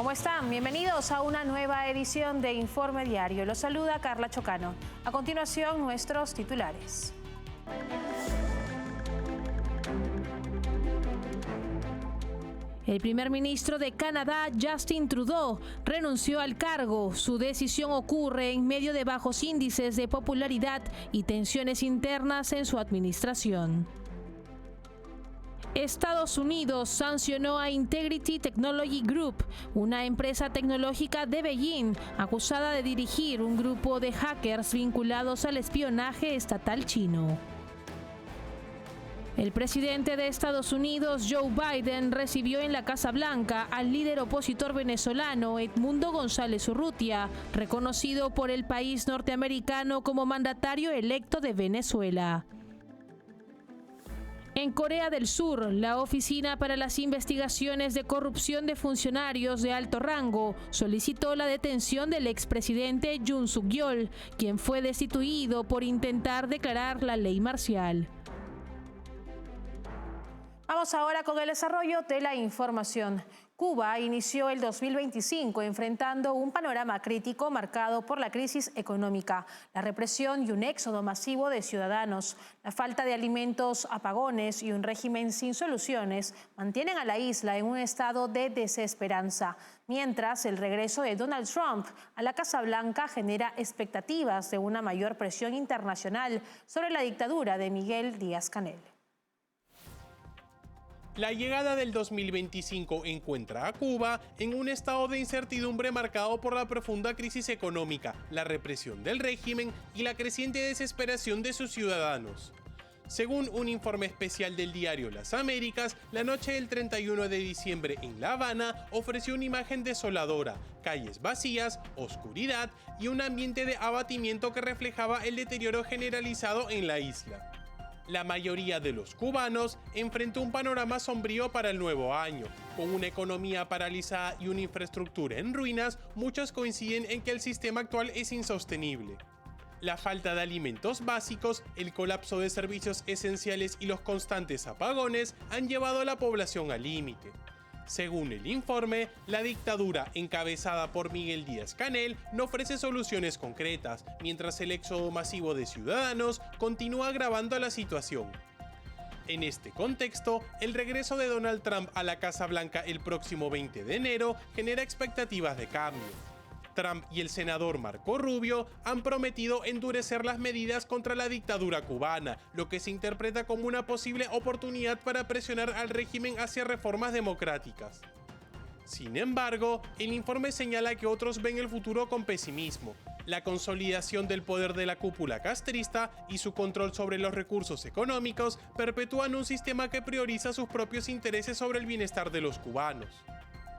¿Cómo están? Bienvenidos a una nueva edición de Informe Diario. Los saluda Carla Chocano. A continuación, nuestros titulares. El primer ministro de Canadá, Justin Trudeau, renunció al cargo. Su decisión ocurre en medio de bajos índices de popularidad y tensiones internas en su administración. Estados Unidos sancionó a Integrity Technology Group, una empresa tecnológica de Beijing, acusada de dirigir un grupo de hackers vinculados al espionaje estatal chino. El presidente de Estados Unidos, Joe Biden, recibió en la Casa Blanca al líder opositor venezolano Edmundo González Urrutia, reconocido por el país norteamericano como mandatario electo de Venezuela. En Corea del Sur, la Oficina para las Investigaciones de Corrupción de Funcionarios de Alto Rango solicitó la detención del expresidente Yoon Suk-yeol, quien fue destituido por intentar declarar la ley marcial. Vamos ahora con el desarrollo de la información. Cuba inició el 2025 enfrentando un panorama crítico marcado por la crisis económica, la represión y un éxodo masivo de ciudadanos. La falta de alimentos, apagones y un régimen sin soluciones mantienen a la isla en un estado de desesperanza, mientras el regreso de Donald Trump a la Casa Blanca genera expectativas de una mayor presión internacional sobre la dictadura de Miguel Díaz-Canel. La llegada del 2025 encuentra a Cuba en un estado de incertidumbre marcado por la profunda crisis económica, la represión del régimen y la creciente desesperación de sus ciudadanos. Según un informe especial del diario Las Américas, la noche del 31 de diciembre en La Habana ofreció una imagen desoladora, calles vacías, oscuridad y un ambiente de abatimiento que reflejaba el deterioro generalizado en la isla. La mayoría de los cubanos enfrentó un panorama sombrío para el nuevo año. Con una economía paralizada y una infraestructura en ruinas, muchos coinciden en que el sistema actual es insostenible. La falta de alimentos básicos, el colapso de servicios esenciales y los constantes apagones han llevado a la población al límite. Según el informe, la dictadura encabezada por Miguel Díaz-Canel no ofrece soluciones concretas, mientras el éxodo masivo de ciudadanos continúa agravando la situación. En este contexto, el regreso de Donald Trump a la Casa Blanca el próximo 20 de enero genera expectativas de cambio. Trump y el senador Marco Rubio han prometido endurecer las medidas contra la dictadura cubana, lo que se interpreta como una posible oportunidad para presionar al régimen hacia reformas democráticas. Sin embargo, el informe señala que otros ven el futuro con pesimismo. La consolidación del poder de la cúpula castrista y su control sobre los recursos económicos perpetúan un sistema que prioriza sus propios intereses sobre el bienestar de los cubanos.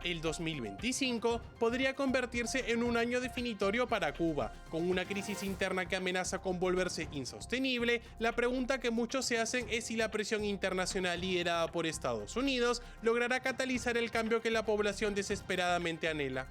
El 2025 podría convertirse en un año definitorio para Cuba. Con una crisis interna que amenaza con volverse insostenible, la pregunta que muchos se hacen es si la presión internacional liderada por Estados Unidos logrará catalizar el cambio que la población desesperadamente anhela.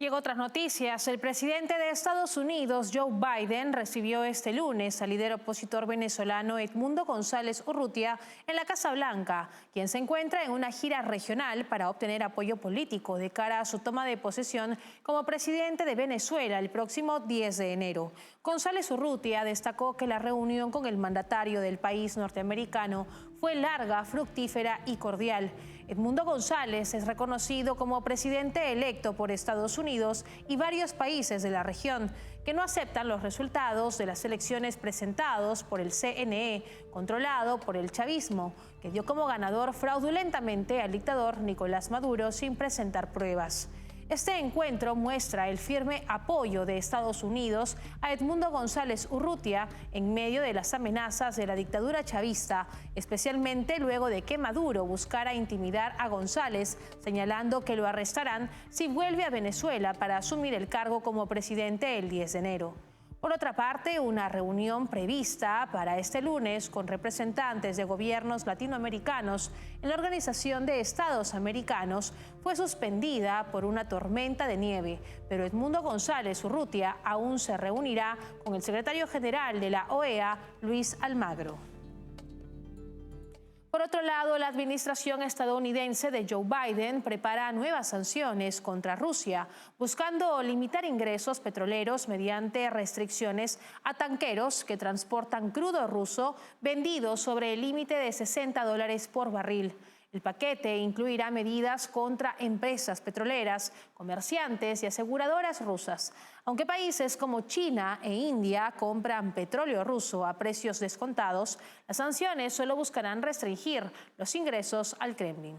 Y en otras noticias, el presidente de Estados Unidos, Joe Biden, recibió este lunes al líder opositor venezolano Edmundo González Urrutia en la Casa Blanca, quien se encuentra en una gira regional para obtener apoyo político de cara a su toma de posesión como presidente de Venezuela el próximo 10 de enero. González Urrutia destacó que la reunión con el mandatario del país norteamericano fue larga, fructífera y cordial. Edmundo González es reconocido como presidente electo por Estados Unidos y varios países de la región que no aceptan los resultados de las elecciones presentados por el CNE, controlado por el chavismo, que dio como ganador fraudulentamente al dictador Nicolás Maduro sin presentar pruebas. Este encuentro muestra el firme apoyo de Estados Unidos a Edmundo González Urrutia en medio de las amenazas de la dictadura chavista, especialmente luego de que Maduro buscara intimidar a González, señalando que lo arrestarán si vuelve a Venezuela para asumir el cargo como presidente el 10 de enero. Por otra parte, una reunión prevista para este lunes con representantes de gobiernos latinoamericanos en la Organización de Estados Americanos fue suspendida por una tormenta de nieve, pero Edmundo González Urrutia aún se reunirá con el secretario general de la OEA, Luis Almagro. Por otro lado, la administración estadounidense de Joe Biden prepara nuevas sanciones contra Rusia, buscando limitar ingresos petroleros mediante restricciones a tanqueros que transportan crudo ruso vendido sobre el límite de $60 por barril. El paquete incluirá medidas contra empresas petroleras, comerciantes y aseguradoras rusas. Aunque países como China e India compran petróleo ruso a precios descontados, las sanciones solo buscarán restringir los ingresos al Kremlin.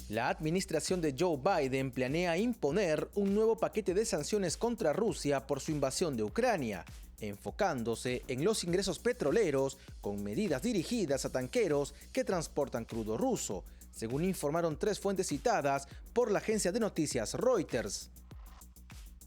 La administración de Joe Biden planea imponer un nuevo paquete de sanciones contra Rusia por su invasión de Ucrania, enfocándose en los ingresos petroleros con medidas dirigidas a tanqueros que transportan crudo ruso, según informaron 3 fuentes citadas por la agencia de noticias Reuters.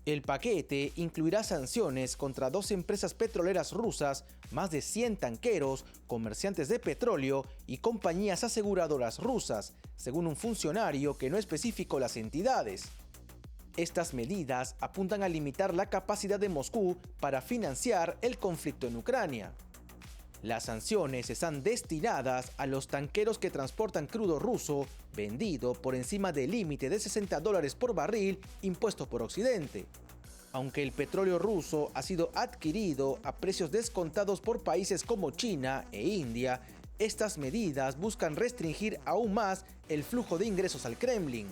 El paquete incluirá sanciones contra 2 empresas petroleras rusas, más de 100 tanqueros, comerciantes de petróleo y compañías aseguradoras rusas, según un funcionario que no especificó las entidades. Estas medidas apuntan a limitar la capacidad de Moscú para financiar el conflicto en Ucrania. Las sanciones están destinadas a los tanqueros que transportan crudo ruso vendido por encima del límite de $60 por barril impuesto por Occidente. Aunque el petróleo ruso ha sido adquirido a precios descontados por países como China e India, estas medidas buscan restringir aún más el flujo de ingresos al Kremlin.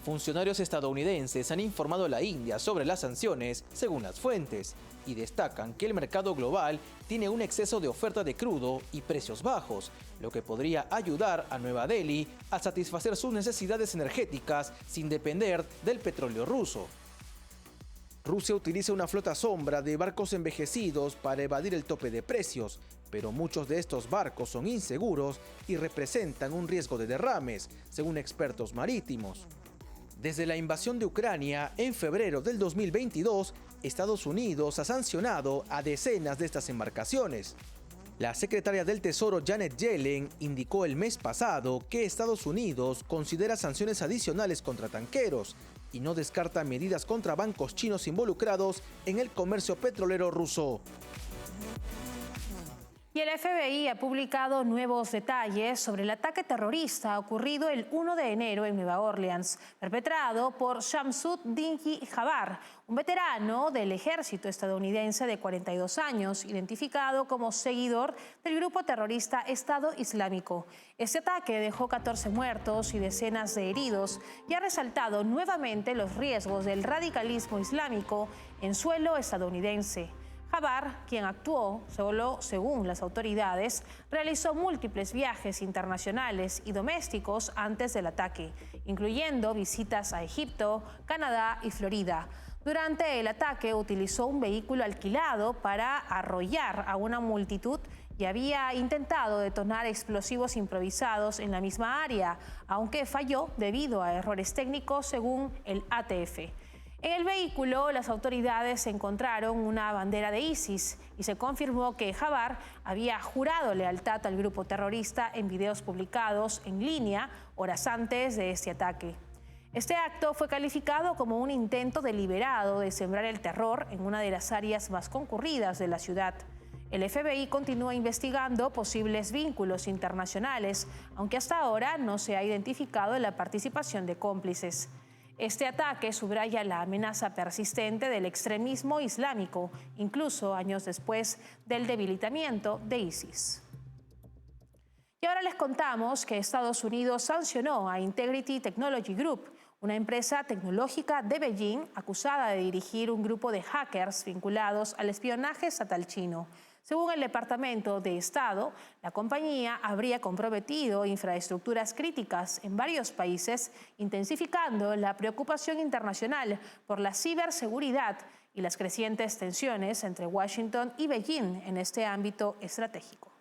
Funcionarios estadounidenses han informado a la India sobre las sanciones, según las fuentes, y destacan que el mercado global tiene un exceso de oferta de crudo y precios bajos, lo que podría ayudar a Nueva Delhi a satisfacer sus necesidades energéticas sin depender del petróleo ruso. Rusia utiliza una flota sombra de barcos envejecidos para evadir el tope de precios, pero muchos de estos barcos son inseguros y representan un riesgo de derrames, según expertos marítimos. Desde la invasión de Ucrania en febrero del 2022, Estados Unidos ha sancionado a decenas de estas embarcaciones. La secretaria del Tesoro Janet Yellen indicó el mes pasado que Estados Unidos considera sanciones adicionales contra tanqueros y no descarta medidas contra bancos chinos involucrados en el comercio petrolero ruso. Y el FBI ha publicado nuevos detalles sobre el ataque terrorista ocurrido el 1 de enero en Nueva Orleans, perpetrado por Shamsud Dinky Jabbar, un veterano del ejército estadounidense de 42 años, identificado como seguidor del grupo terrorista Estado Islámico. Este ataque dejó 14 muertos y decenas de heridos y ha resaltado nuevamente los riesgos del radicalismo islámico en suelo estadounidense. Jabbar, quien actuó, solo según las autoridades, realizó múltiples viajes internacionales y domésticos antes del ataque, incluyendo visitas a Egipto, Canadá y Florida. Durante el ataque utilizó un vehículo alquilado para arrollar a una multitud y había intentado detonar explosivos improvisados en la misma área, aunque falló debido a errores técnicos según el ATF. En el vehículo, las autoridades encontraron una bandera de ISIS y se confirmó que Jabbar había jurado lealtad al grupo terrorista en videos publicados en línea horas antes de este ataque. Este acto fue calificado como un intento deliberado de sembrar el terror en una de las áreas más concurridas de la ciudad. El FBI continúa investigando posibles vínculos internacionales, aunque hasta ahora no se ha identificado la participación de cómplices. Este ataque subraya la amenaza persistente del extremismo islámico, incluso años después del debilitamiento de ISIS. Y ahora les contamos que Estados Unidos sancionó a Integrity Technology Group, una empresa tecnológica de Beijing acusada de dirigir un grupo de hackers vinculados al espionaje estatal chino. Según el Departamento de Estado, la compañía habría comprometido infraestructuras críticas en varios países, intensificando la preocupación internacional por la ciberseguridad y las crecientes tensiones entre Washington y Beijing en este ámbito estratégico.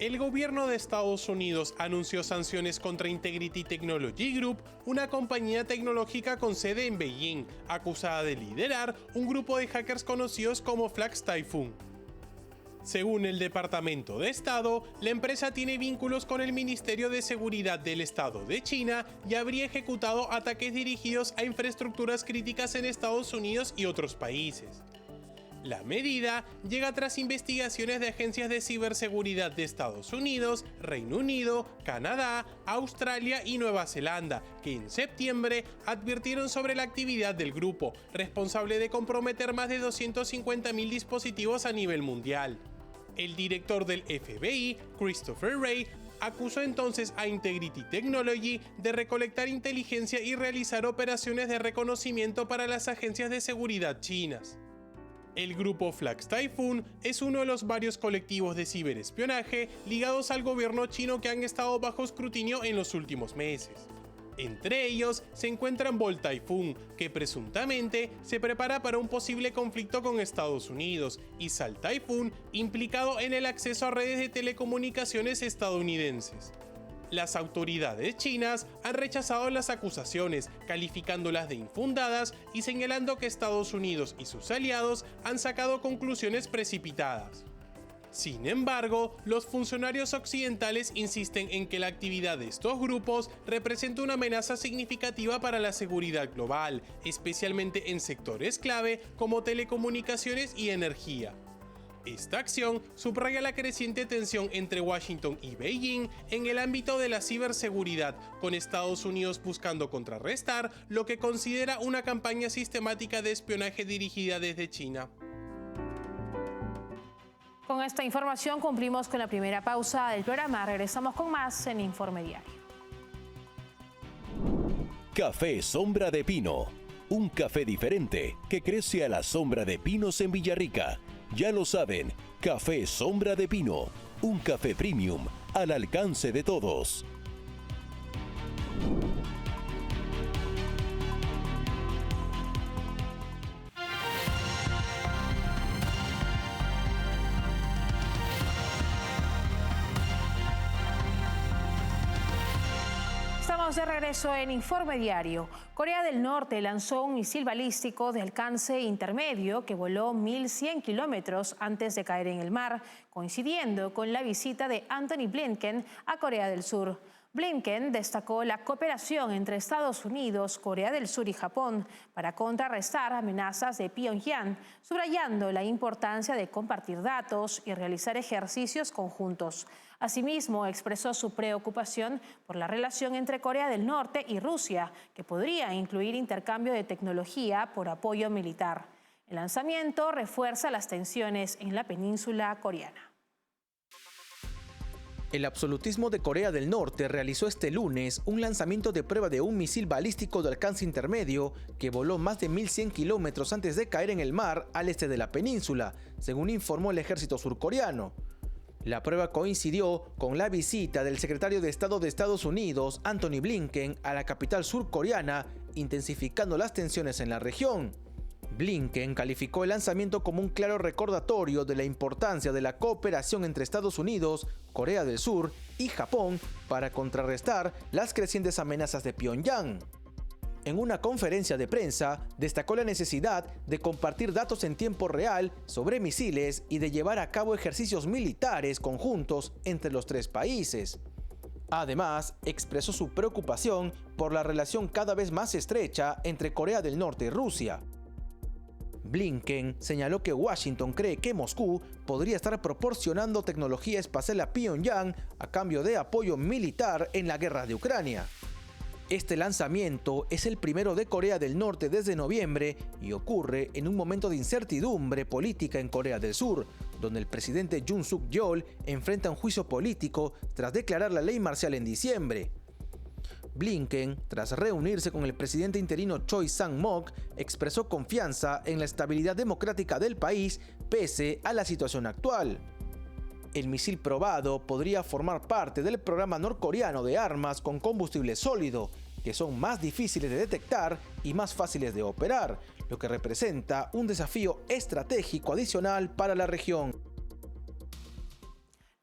El gobierno de Estados Unidos anunció sanciones contra Integrity Technology Group, una compañía tecnológica con sede en Beijing, acusada de liderar un grupo de hackers conocidos como Flax Typhoon. Según el Departamento de Estado, la empresa tiene vínculos con el Ministerio de Seguridad del Estado de China y habría ejecutado ataques dirigidos a infraestructuras críticas en Estados Unidos y otros países. La medida llega tras investigaciones de agencias de ciberseguridad de Estados Unidos, Reino Unido, Canadá, Australia y Nueva Zelanda, que en septiembre advirtieron sobre la actividad del grupo, responsable de comprometer más de 250.000 dispositivos a nivel mundial. El director del FBI, Christopher Wray, acusó entonces a Integrity Technology de recolectar inteligencia y realizar operaciones de reconocimiento para las agencias de seguridad chinas. El grupo Flax Typhoon es uno de los varios colectivos de ciberespionaje ligados al gobierno chino que han estado bajo escrutinio en los últimos meses. Entre ellos se encuentran Bold Typhoon, que presuntamente se prepara para un posible conflicto con Estados Unidos, y Salt Typhoon, implicado en el acceso a redes de telecomunicaciones estadounidenses. Las autoridades chinas han rechazado las acusaciones, calificándolas de infundadas y señalando que Estados Unidos y sus aliados han sacado conclusiones precipitadas. Sin embargo, los funcionarios occidentales insisten en que la actividad de estos grupos representa una amenaza significativa para la seguridad global, especialmente en sectores clave como telecomunicaciones y energía. Esta acción subraya la creciente tensión entre Washington y Beijing en el ámbito de la ciberseguridad, con Estados Unidos buscando contrarrestar lo que considera una campaña sistemática de espionaje dirigida desde China. Con esta información cumplimos con la primera pausa del programa. Regresamos con más en Informe Diario. Café Sombra de Pino. Un café diferente que crece a la sombra de pinos en Villarrica. Ya lo saben, Café Sombra de Pino, un café premium al alcance de todos. Estamos de regreso en Informe Diario. Corea del Norte lanzó un misil balístico de alcance intermedio que voló 1.100 kilómetros antes de caer en el mar, coincidiendo con la visita de Antony Blinken a Corea del Sur. Blinken destacó la cooperación entre Estados Unidos, Corea del Sur y Japón para contrarrestar amenazas de Pyongyang, subrayando la importancia de compartir datos y realizar ejercicios conjuntos. Asimismo, expresó su preocupación por la relación entre Corea del Norte y Rusia, que podría incluir intercambio de tecnología por apoyo militar. El lanzamiento refuerza las tensiones en la península coreana. El absolutismo de Corea del Norte realizó este lunes un lanzamiento de prueba de un misil balístico de alcance intermedio que voló más de 1.100 kilómetros antes de caer en el mar al este de la península, según informó el ejército surcoreano. La prueba coincidió con la visita del secretario de Estado de Estados Unidos, Antony Blinken, a la capital surcoreana, intensificando las tensiones en la región. Blinken calificó el lanzamiento como un claro recordatorio de la importancia de la cooperación entre Estados Unidos, Corea del Sur y Japón para contrarrestar las crecientes amenazas de Pyongyang. En una conferencia de prensa, destacó la necesidad de compartir datos en tiempo real sobre misiles y de llevar a cabo ejercicios militares conjuntos entre los tres países. Además, expresó su preocupación por la relación cada vez más estrecha entre Corea del Norte y Rusia. Blinken señaló que Washington cree que Moscú podría estar proporcionando tecnología espacial a Pyongyang a cambio de apoyo militar en la guerra de Ucrania. Este lanzamiento es el primero de Corea del Norte desde noviembre y ocurre en un momento de incertidumbre política en Corea del Sur, donde el presidente Yoon Suk-yeol enfrenta un juicio político tras declarar la ley marcial en diciembre. Blinken, tras reunirse con el presidente interino Choi Sang-mok, expresó confianza en la estabilidad democrática del país pese a la situación actual. El misil probado podría formar parte del programa norcoreano de armas con combustible sólido, que son más difíciles de detectar y más fáciles de operar, lo que representa un desafío estratégico adicional para la región.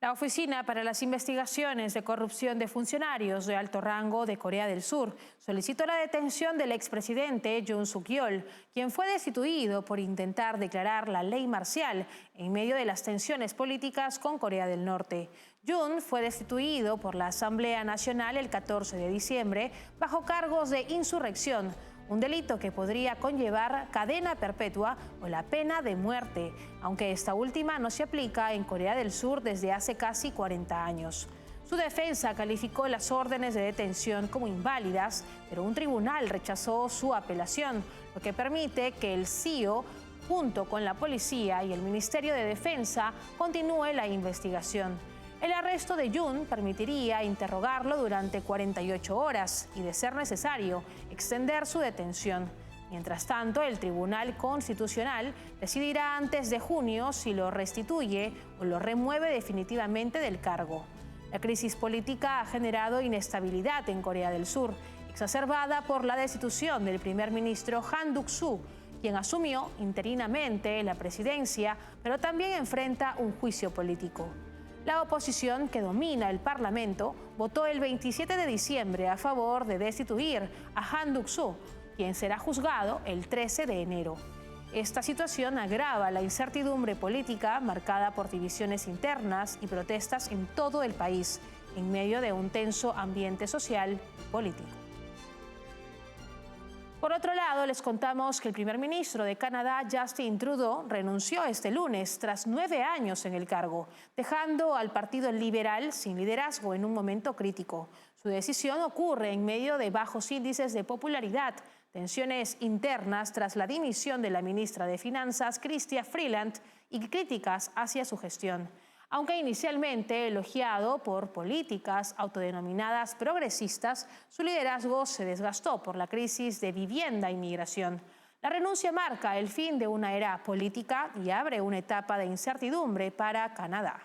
La Oficina para las Investigaciones de Corrupción de Funcionarios de Alto Rango de Corea del Sur solicitó la detención del expresidente Yoon Suk-yeol, quien fue destituido por intentar declarar la ley marcial en medio de las tensiones políticas con Corea del Norte. Yoon fue destituido por la Asamblea Nacional el 14 de diciembre bajo cargos de insurrección, un delito que podría conllevar cadena perpetua o la pena de muerte, aunque esta última no se aplica en Corea del Sur desde hace casi 40 años. Su defensa calificó las órdenes de detención como inválidas, pero un tribunal rechazó su apelación, lo que permite que el CEO, junto con la policía y el Ministerio de Defensa, continúe la investigación. El arresto de Yoon permitiría interrogarlo durante 48 horas y, de ser necesario, extender su detención. Mientras tanto, el Tribunal Constitucional decidirá antes de junio si lo restituye o lo remueve definitivamente del cargo. La crisis política ha generado inestabilidad en Corea del Sur, exacerbada por la destitución del primer ministro Han Duck-soo, quien asumió interinamente la presidencia, pero también enfrenta un juicio político. La oposición, que domina el Parlamento, votó el 27 de diciembre a favor de destituir a Han Duck-soo, quien será juzgado el 13 de enero. Esta situación agrava la incertidumbre política marcada por divisiones internas y protestas en todo el país, en medio de un tenso ambiente social y político. Por otro lado, les contamos que el primer ministro de Canadá, Justin Trudeau, renunció este lunes tras 9 años en el cargo, dejando al Partido Liberal sin liderazgo en un momento crítico. Su decisión ocurre en medio de bajos índices de popularidad, tensiones internas tras la dimisión de la ministra de Finanzas, Chrystia Freeland, y críticas hacia su gestión. Aunque inicialmente elogiado por políticas autodenominadas progresistas, su liderazgo se desgastó por la crisis de vivienda y migración. La renuncia marca el fin de una era política y abre una etapa de incertidumbre para Canadá.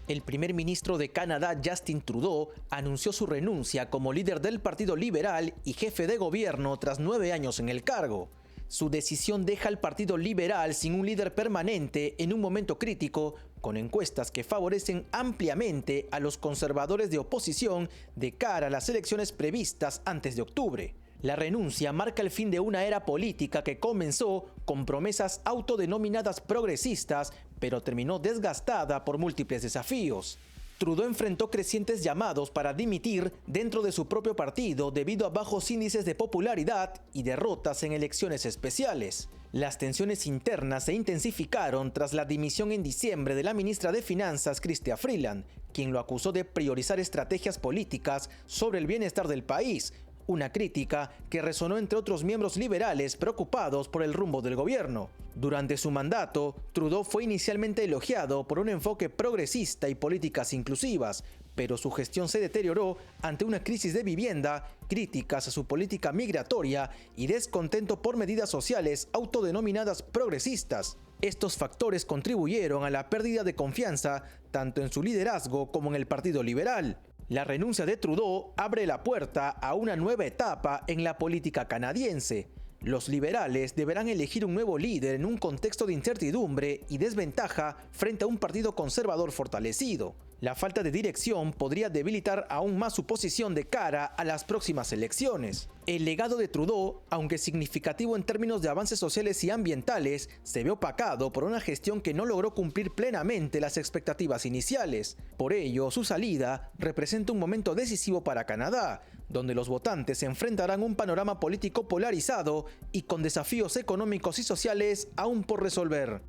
El primer ministro de Canadá, Justin Trudeau, anunció su renuncia como líder del Partido Liberal y jefe de gobierno tras 9 años en el cargo. Su decisión deja al Partido Liberal sin un líder permanente en un momento crítico, con encuestas que favorecen ampliamente a los conservadores de oposición de cara a las elecciones previstas antes de octubre. La renuncia marca el fin de una era política que comenzó con promesas autodenominadas progresistas, pero terminó desgastada por múltiples desafíos. Trudeau enfrentó crecientes llamados para dimitir dentro de su propio partido debido a bajos índices de popularidad y derrotas en elecciones especiales. Las tensiones internas se intensificaron tras la dimisión en diciembre de la ministra de Finanzas, Chrystia Freeland, quien lo acusó de priorizar estrategias políticas sobre el bienestar del país, una crítica que resonó entre otros miembros liberales preocupados por el rumbo del gobierno. Durante su mandato, Trudeau fue inicialmente elogiado por un enfoque progresista y políticas inclusivas, pero su gestión se deterioró ante una crisis de vivienda, críticas a su política migratoria y descontento por medidas sociales autodenominadas progresistas. Estos factores contribuyeron a la pérdida de confianza tanto en su liderazgo como en el Partido Liberal. La renuncia de Trudeau abre la puerta a una nueva etapa en la política canadiense. Los liberales deberán elegir un nuevo líder en un contexto de incertidumbre y desventaja frente a un partido conservador fortalecido. La falta de dirección podría debilitar aún más su posición de cara a las próximas elecciones. El legado de Trudeau, aunque significativo en términos de avances sociales y ambientales, se ve opacado por una gestión que no logró cumplir plenamente las expectativas iniciales. Por ello, su salida representa un momento decisivo para Canadá, donde los votantes se enfrentarán a un panorama político polarizado y con desafíos económicos y sociales aún por resolver.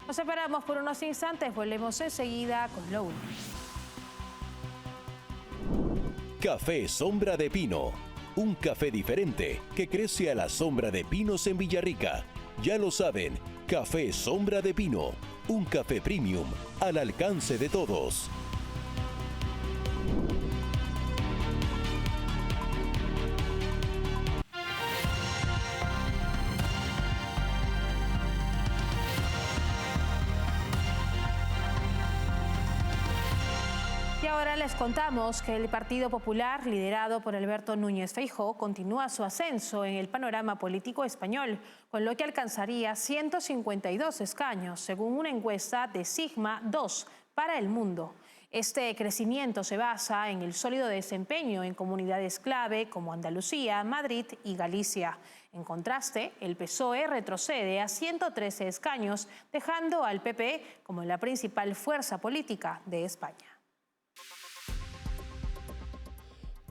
Nos separamos por unos instantes, volvemos enseguida con lo último. Café Sombra de Pino. Un café diferente que crece a la sombra de pinos en Villarrica. Ya lo saben, Café Sombra de Pino. Un café premium al alcance de todos. Ahora les contamos que el Partido Popular, liderado por Alberto Núñez Feijóo, continúa su ascenso en el panorama político español, con lo que alcanzaría 152 escaños, según una encuesta de Sigma 2 para El Mundo. Este crecimiento se basa en el sólido desempeño en comunidades clave como Andalucía, Madrid y Galicia. En contraste, el PSOE retrocede a 113 escaños, dejando al PP como la principal fuerza política de España.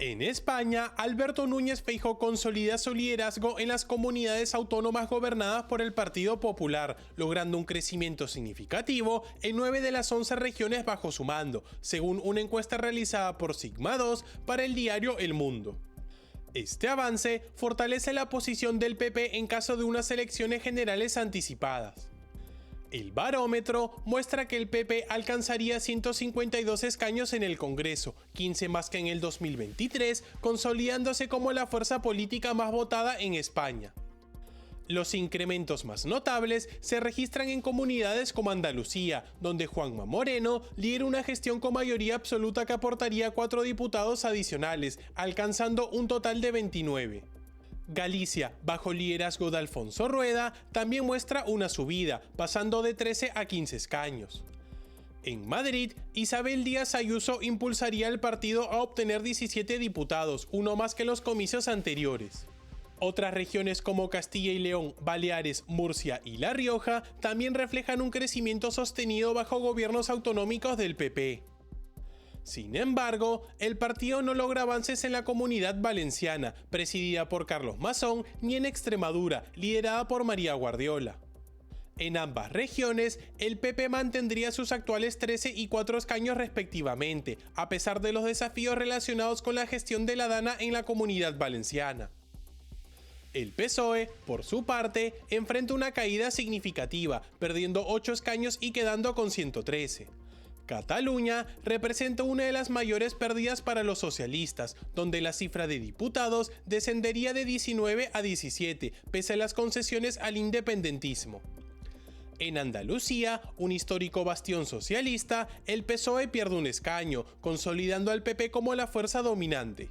En España, Alberto Núñez Feijóo consolida su liderazgo en las comunidades autónomas gobernadas por el Partido Popular, logrando un crecimiento significativo en 9 de las 11 regiones bajo su mando, según una encuesta realizada por Sigma 2 para el diario El Mundo. Este avance fortalece la posición del PP en caso de unas elecciones generales anticipadas. El barómetro muestra que el PP alcanzaría 152 escaños en el Congreso, 15 más que en el 2023, consolidándose como la fuerza política más votada en España. Los incrementos más notables se registran en comunidades como Andalucía, donde Juanma Moreno lidera una gestión con mayoría absoluta que aportaría 4 diputados adicionales, alcanzando un total de 29. Galicia, bajo liderazgo de Alfonso Rueda, también muestra una subida, pasando de 13 a 15 escaños. En Madrid, Isabel Díaz Ayuso impulsaría al partido a obtener 17 diputados, uno más que en los comicios anteriores. Otras regiones como Castilla y León, Baleares, Murcia y La Rioja también reflejan un crecimiento sostenido bajo gobiernos autonómicos del PP. Sin embargo, el partido no logra avances en la Comunidad Valenciana, presidida por Carlos Mazón, ni en Extremadura, liderada por María Guardiola. En ambas regiones, el PP mantendría sus actuales 13 y 4 escaños respectivamente, a pesar de los desafíos relacionados con la gestión de la DANA en la Comunidad Valenciana. El PSOE, por su parte, enfrenta una caída significativa, perdiendo 8 escaños y quedando con 113. Cataluña representa una de las mayores pérdidas para los socialistas, donde la cifra de diputados descendería de 19 a 17, pese a las concesiones al independentismo. En Andalucía, un histórico bastión socialista, el PSOE pierde un escaño, consolidando al PP como la fuerza dominante.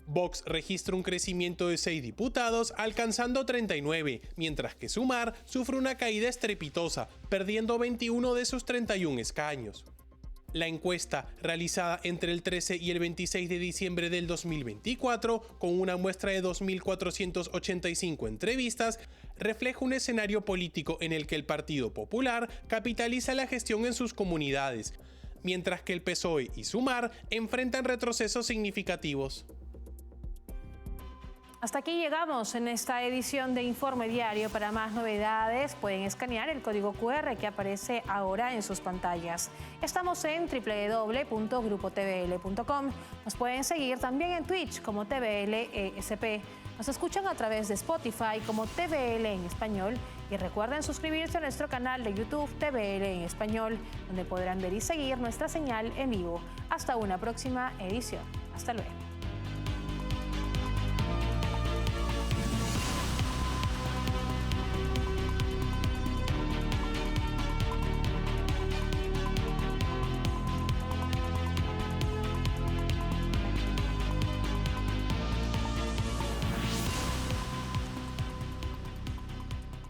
Vox registra un crecimiento de 6 diputados, alcanzando 39, mientras que Sumar sufre una caída estrepitosa, perdiendo 21 de sus 31 escaños. La encuesta, realizada entre el 13 y el 26 de diciembre del 2024, con una muestra de 2.485 entrevistas, refleja un escenario político en el que el Partido Popular capitaliza la gestión en sus comunidades, mientras que el PSOE y Sumar enfrentan retrocesos significativos. Hasta aquí llegamos en esta edición de Informe Diario. Para más novedades pueden escanear el código QR que aparece ahora en sus pantallas. Estamos en www.grupotvl.com. Nos pueden seguir también en Twitch como TVLESP. Nos escuchan a través de Spotify como TVL en español y recuerden suscribirse a nuestro canal de YouTube TVL en español, donde podrán ver y seguir nuestra señal en vivo. Hasta una próxima edición. Hasta luego.